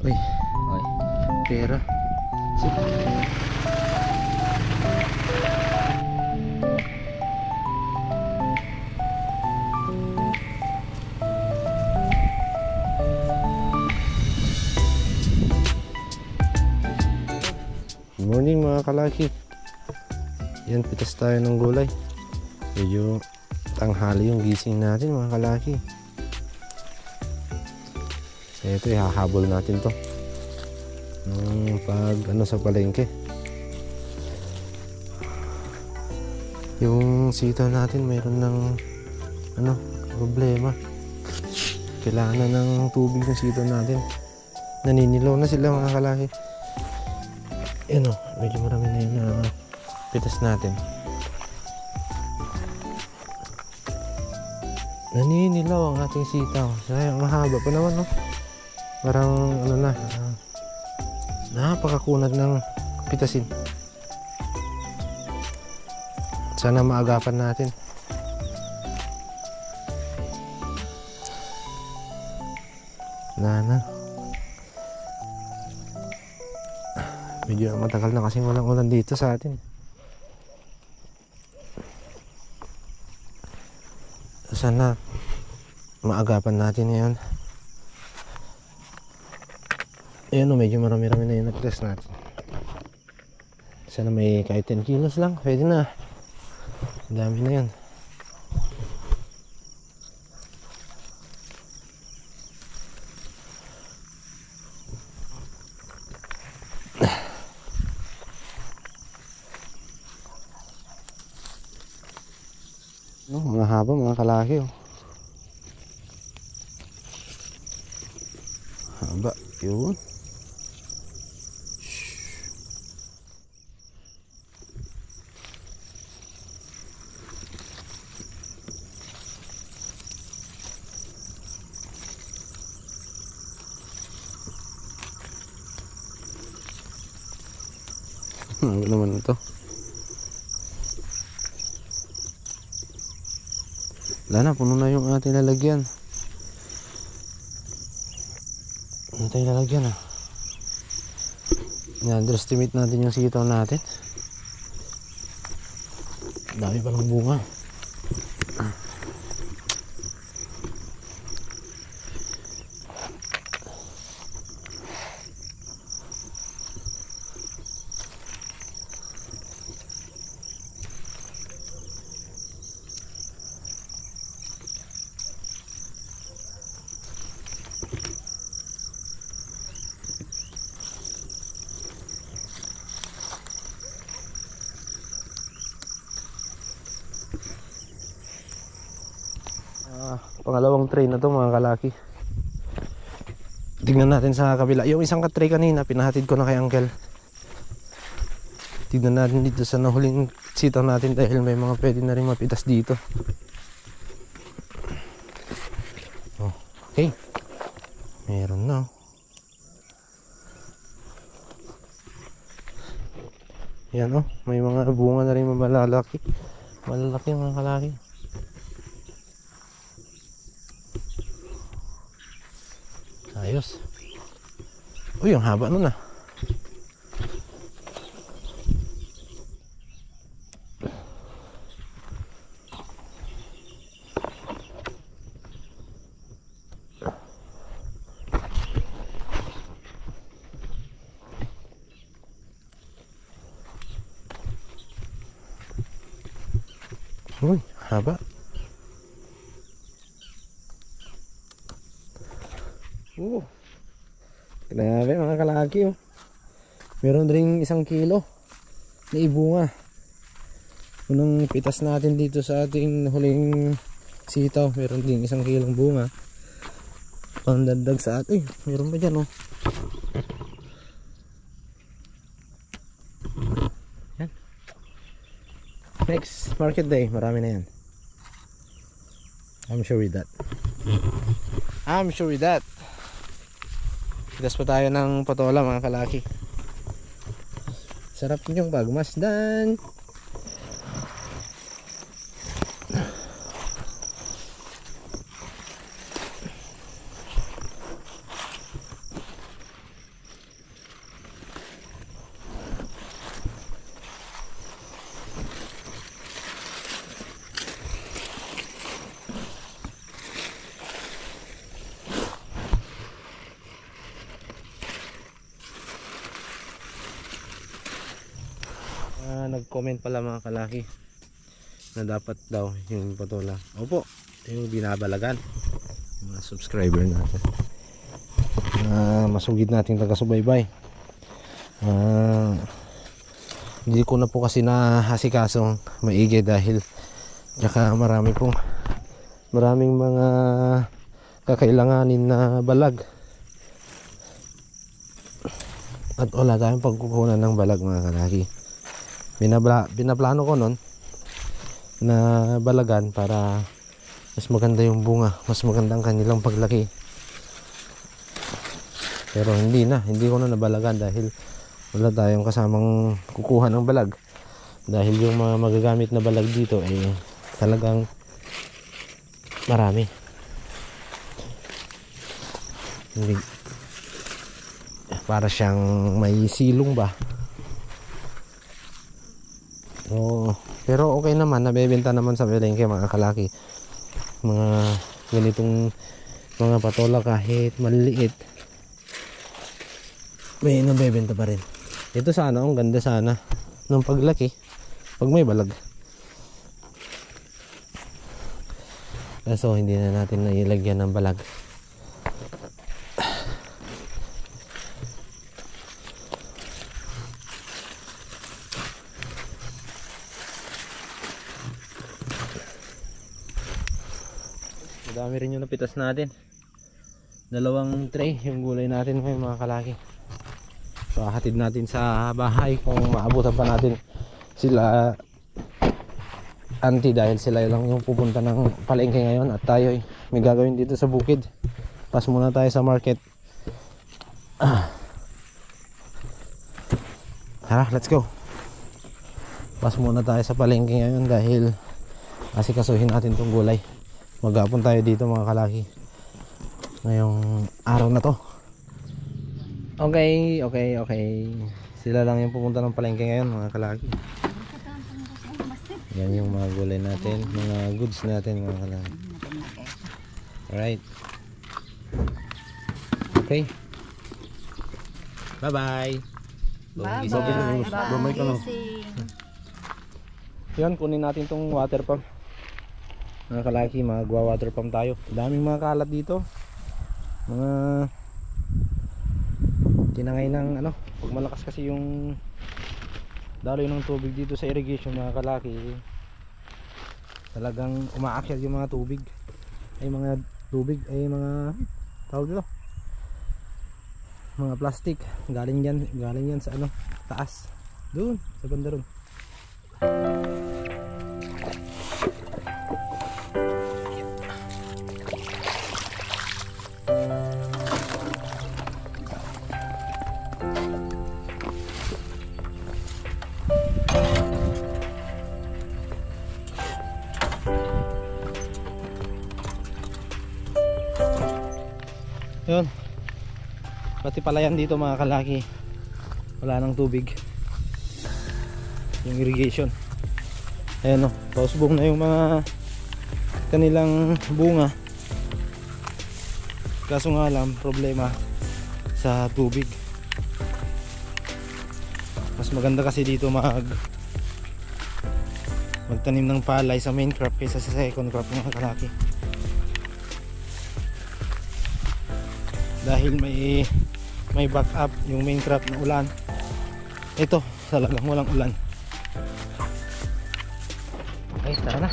Uy, okay. Pera. Sige. Good morning mga kalaki. Yan, pitas tayo ng gulay. Medyo tanghali yung gising natin mga kalaki. Ito, hahabol natin to pag sa palengke. Yung sitaw natin mayroon ng problema. Kailangan ng tubig yung sitaw natin. Naninilaw na sila mga kalaki. Medyo marami na yung pitas natin. Naninilaw ang ating sitaw. Sayang, mahaba pa naman, no? Parang napakakunat ng pitasin. Sana maagapan natin. Medyo matagal na kasi walang ulan dito sa atin. Sana maagapan natin ngayon. Ayan, medyo marami-rami na yung napitas natin. Sana may kahit 10 kilos lang, pwede na. Dami na yan. Mga haba, mga kalaki, haba, yun. Ano naman ito? Wala na, puno na yung ating lalagyan. Ano tayo lalagyan I-underestimate natin yung sitaw natin. Dami palang bunga. Pangalawang tray na to mga kalaki. Tignan natin sa kabila. Yung isang tray kanina pinahatid ko na kay uncle. Tignan natin dito sa nahuling sitaw natin dahil may mga pwede na rin mapitas dito. Okay, meron na. Yan may mga bunga na rin malalaki. Malalaki mga kalaki. Ayos. Uy, ang haba nun Uy, haba. Grabe mga kalaki Meron rin 1 kilo na ibunga. Unang pitas natin dito sa ating huling sitaw, meron din 1 kilong bunga. Pandagdag sa atin. Meron pa dyan Yan. Next market day, marami na yan. I'm sure with that. Pitas pa tayo ng patola mga kalaki. Sarap yung pagmasdan. nag-comment pala mga kalaki na dapat daw yung patola. Opo, yung binabalagan mga subscriber natin. Masugid nating taga-subaybay. Hindi ko na po kasi nahasikasong maigi dahil tsaka maraming mga kakailanganin na balag. At wala tayong pagkukunan ng balag mga kalaki. Binaplano ko nun na balagan para mas maganda yung bunga, mas maganda ang kanilang paglaki. Pero hindi ko na nabalagan dahil wala tayong kasamang kukuha ng balag. Dahil yung mga magagamit na balag dito ay talagang marami. Para siyang may silong ba. Pero okay naman, nabebenta naman sa palengke mga kalaki. Mga ganitong mga patola kahit maliliit, may nabebenta pa rin. Ito sana, ang ganda sana ng paglaki pag may balag. Kaso hindi na natin nailagyan ng balag. Madami rin yung napitas natin. 2 tray yung gulay natin ngayon mga kalaki. So hatid natin sa bahay kung maabutan pa natin sila auntie, dahil sila lang yung pupunta ng palengke ngayon at tayo may gagawin dito sa bukid. Pas muna tayo sa market. Tara, let's go. Pas muna tayo sa palengke ngayon dahil asikasuhin natin tong gulay. Maghapon tayo dito mga kalaki ngayong araw na to. Okay. Sila lang yung pupunta ng palengke ngayon mga kalaki. Yan yung mga gulay natin, mga goods natin mga kalaki. Alright. Okay. Bye-bye. Bye-bye ka lang. Yan, kunin natin tong water pump mga kalaki. Magwa-water pump tayo. Daming mga kalat dito. Mga tinangay ng pag malakas kasi yung daloy ng tubig dito sa irrigation mga kalaki, talagang umaakyat yung mga tubig ay mga tawag dito, mga plastic galing yan sa taas doon sa banda ron. Yun, pati palayan dito mga kalaki wala nang tubig yung irrigation. Ayan pausbong na yung mga kanilang bunga, kaso nga lang problema sa tubig. Mas maganda kasi dito magtanim ng palay sa main crop kaysa sa second crop mga kalaki. Dahil may backup yung main crop na ulan. Ito talagang walang ulan. Okay, tara na.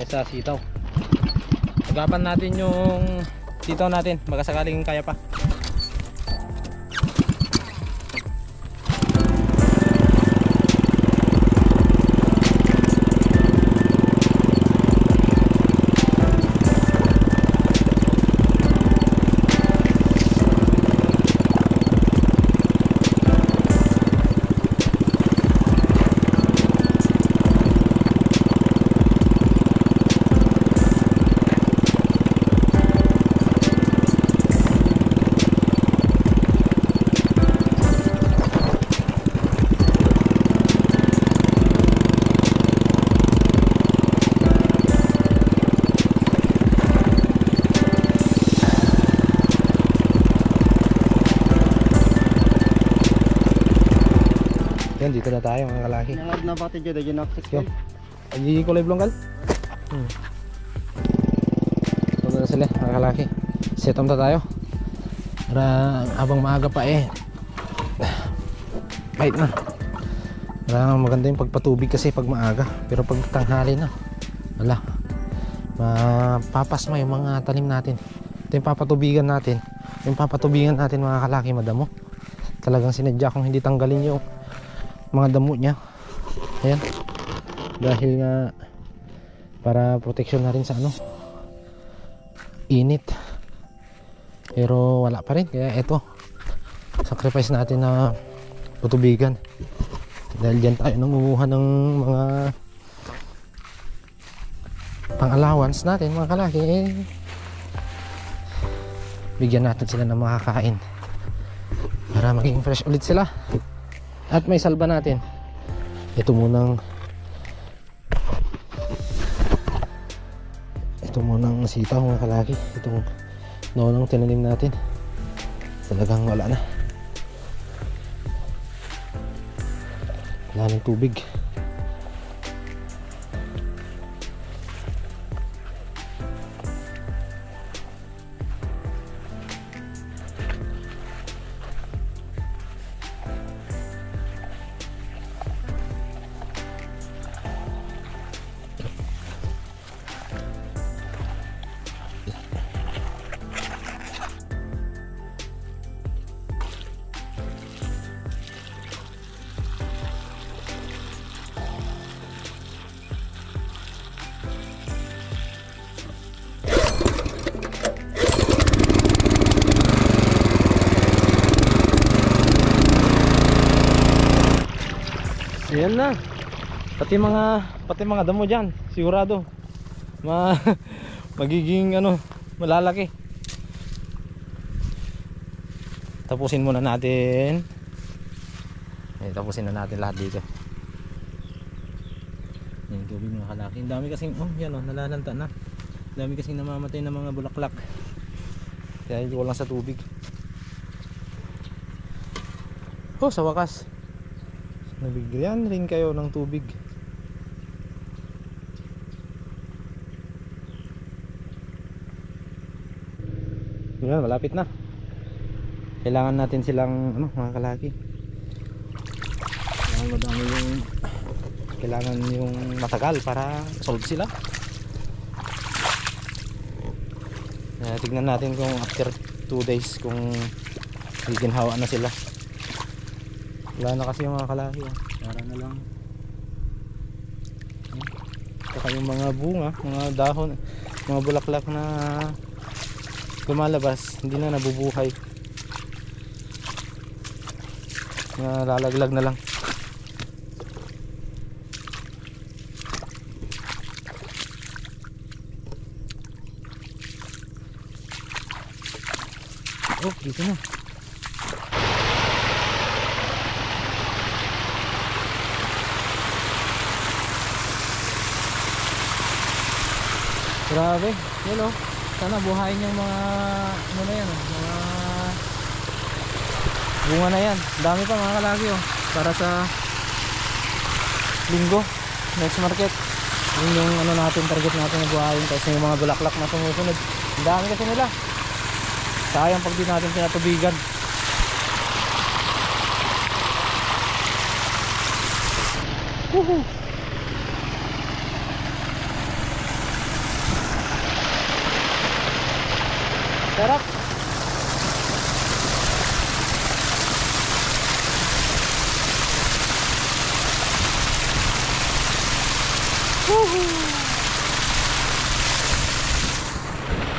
Sa sitaw, agapan natin yung sitaw natin, baka sakaling kaya pa. Yan, dito na tayo mga kalaki. Nangad na pati dyan, dyan naksikil. Ay, kulay blong kal. Ito na sila mga kalaki. Set up na tayo. Para habang maaga pa kahit na. Para maganda yung pagpatubig kasi pag maaga. Pero pag tanghali na, wala. Mapapasma yung mga tanim natin. Ito yung papatubigan natin. Yung papatubigan natin mga kalaki, madamo. Talagang sinadya kung hindi tanggalin yung mga damo niya. Ayan. Dahil nga para protection na rin sa init. Pero wala pa rin. Kaya ito, sacrifice natin na patubigan. Dahil dyan tayo nangunguha ng mga pang allowance natin mga kalaki. Bigyan natin sila ng makakain para maging fresh ulit sila. At may salba natin. Ito munang sitaw mga kalaki. Itong naunang tinanim natin, talagang wala na. Wala ng tubig. Ayan na. Pati mga damo diyan, sigurado magiging malalaki. Tapusin muna natin. Tapusin na natin lahat dito. Yung tubig mga kalaki. Ang dami kasing nalalanta na. Ang dami kasing namamatay na mga bulaklak. Kaya hindi ko lang sa tubig. Sa wakas nabigyan rin kayo ng tubig. Yan, malapit na. Kailangan natin silang mga kalaki. Kailangan yung matagal para solve sila. Tignan natin kung after 2 days kung giginhawa na sila. Wala na kasi yung mga kalaki. Para na lang. Saka yung mga bunga, mga dahon, mga bulaklak na lumalabas, hindi na nabubuhay. Nalalaglag na lang. Dito na. Grabe, yun sana buhayin yung mga na yan, mga bunga na yan. Dami pa mga kalaki para sa linggo, next market. Yun yung natin, target natin na buhayin kasi yung mga bulaklak na sumusunod. Ang dami kasi nila. Sayang pag di natin pinatubigan. Woohoo! Sarap.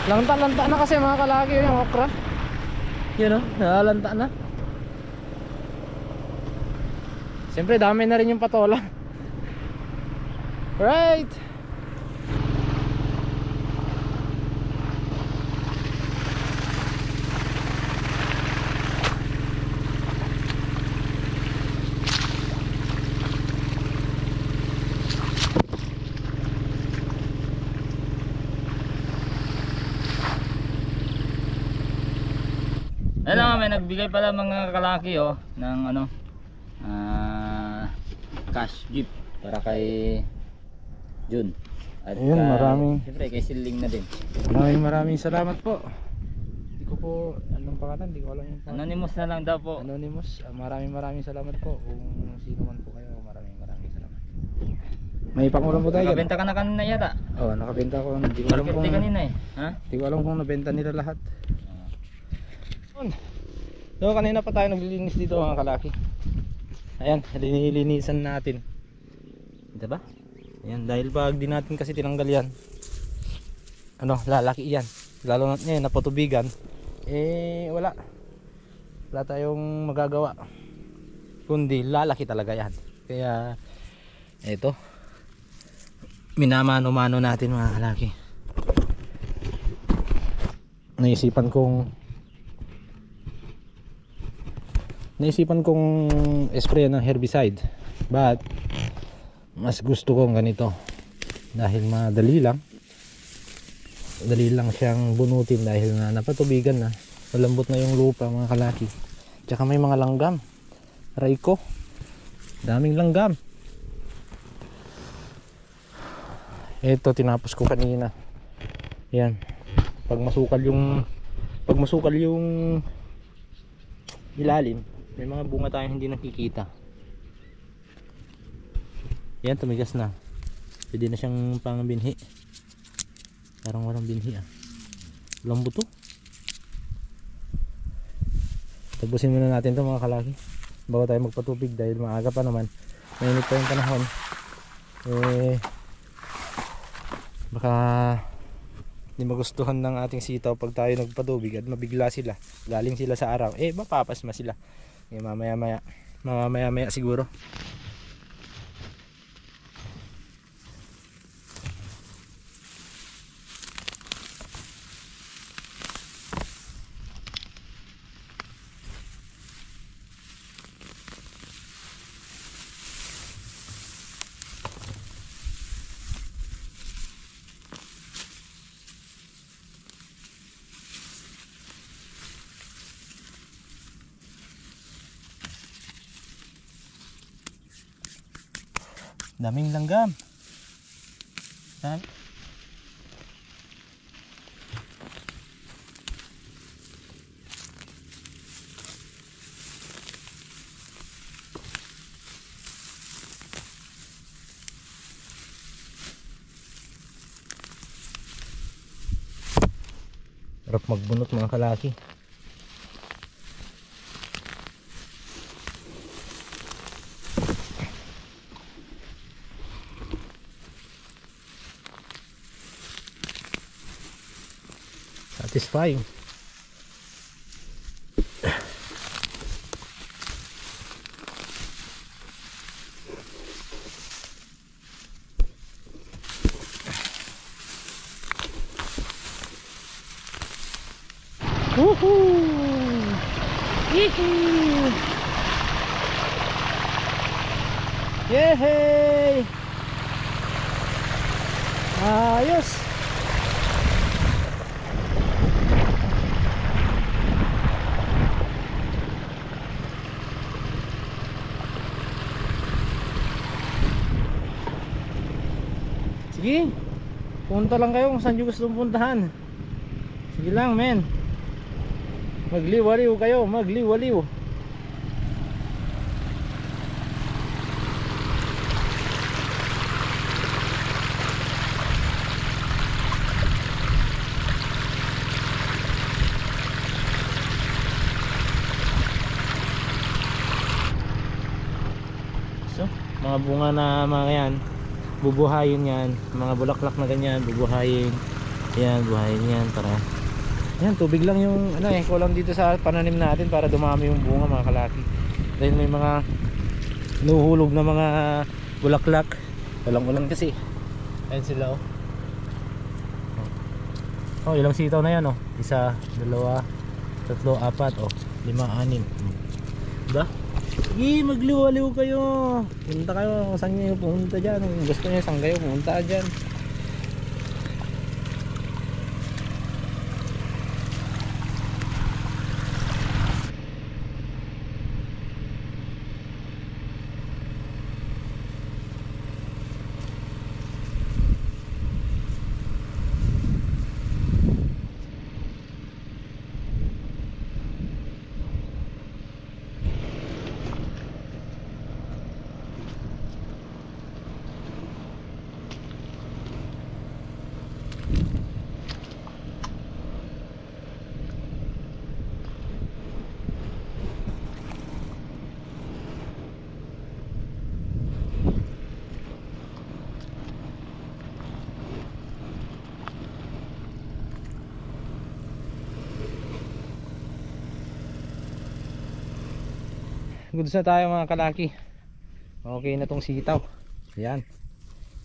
Lanta-lanta na kasi mga kalaki yung okra. Yun nalalanta na. Siyempre dami na rin yung patola. Right. Ayun nga, may nagbigay pala mga kalaki ng cash gift para kay Jun. At Ayun, siyempre kay Siling na din. Maraming salamat po. Hindi ko po, anong pangalan? Hindi ko alam yung pangalan. Anonymous na lang daw po. Anonymous. Maraming salamat po. Kung sino man po kayo, maraming salamat. May pangulam po tayo. Nakabenta ka na kanina yata. Oo, nakabenta ko. Hindi ko alam Market kung day kanina eh. Ha? Hindi ko alam kung nabenta nila lahat. So kanina pa tayo naglilinis dito mga kalaki. Ayan, linilinisan natin. Diba? Ayan, dahil pag di natin kasi tinanggal yan, ano, lalaki yan. Lalo na ngayon, napatubigan. Wala tayong magagawa. Kundi lalaki talaga yan. Kaya, eto, minamano-mano natin mga kalaki. Naisipan kong spray ng herbicide, but mas gusto kong ganito dahil madali lang siyang bunutin dahil na napatubigan na, malambot na yung lupa mga kalaki. Tsaka may mga langgam, aray ko, daming langgam. Ito tinapos ko kanina. Yan, pag masukal yung ilalim, may mga bunga tayong hindi nakikita. Yan, tumigas na. Pwede na siyang pangbinhi. Parang walang binhi ah. Walang buto. Tapusin muna natin ito mga kalaki bago tayo magpatubig dahil maaga pa naman. Mainit pa yung panahon. Baka hindi magustuhan ng ating sitaw pag tayo nagpatubig at mabigla sila. Galing sila sa araw. Mapapasma sila. Mamaya siguro. Daming langgam. Sarap magbunot mga kalaki. Satisfying. Woohoo! Yee-hoo! Yehey! Ayos! Sige, punta lang kayo kung saan nyo gusto puntahan. Sige lang men, magliwaliw kayo, magliwaliw. So, mga bunga na mga yan, bubuhayin yan, mga bulaklak na ganyan, bubuhayin yan, buhayin yan para yan, tubig lang yung kulang dito sa pananim natin para dumami yung bunga mga kalaki. Dahil may mga nuhulog na mga bulaklak, walang ulan kasi. Ayan sila oh, ilang sitaw na yan oh, 1, 2, 3, 4, 5, 6, 7. Diba? Sige, magliwaliw kayo. Punta kayo kung saan nyo pumunta dyan. Kung gusto nyo saan kayo pumunta dyan. goods na tayo mga kalaki. Okay na tong sitaw. Ayan,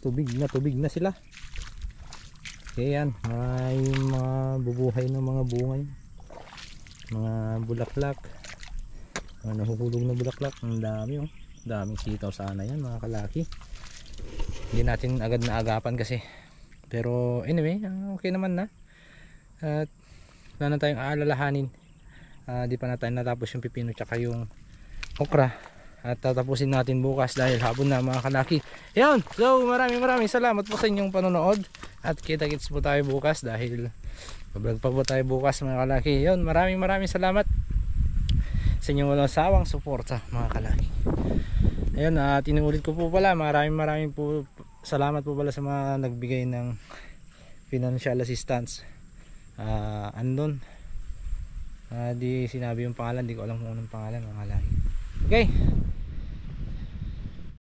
tubig na sila. Okay, yan, may mga bubuhay ng mga bunga yun. Mga bulaklak, mga nahuhulog na bulaklak. Ang dami, oh. Daming sitaw sana yan mga kalaki. Hindi natin agad na agapan kasi, pero anyway, okay naman na. At wala na tayong aalalahanin. Di pa na tayo natapos yung pipino tsaka yung okra. At tatapusin natin bukas dahil hapon na mga kalaki. Yan, so maraming salamat po sa inyong panonood. At kita-kits po tayo bukas dahil vlog pa po tayo bukas mga kalaki. Yan, maraming salamat sa inyong walang sawang suporta mga kalaki. Ayun, tinuulit ko po pala, maraming po salamat po pala sa mga nagbigay ng financial assistance. Andon, di sinabi yung pangalan, di ko alam kung anong pangalan mga kalaki. Okay,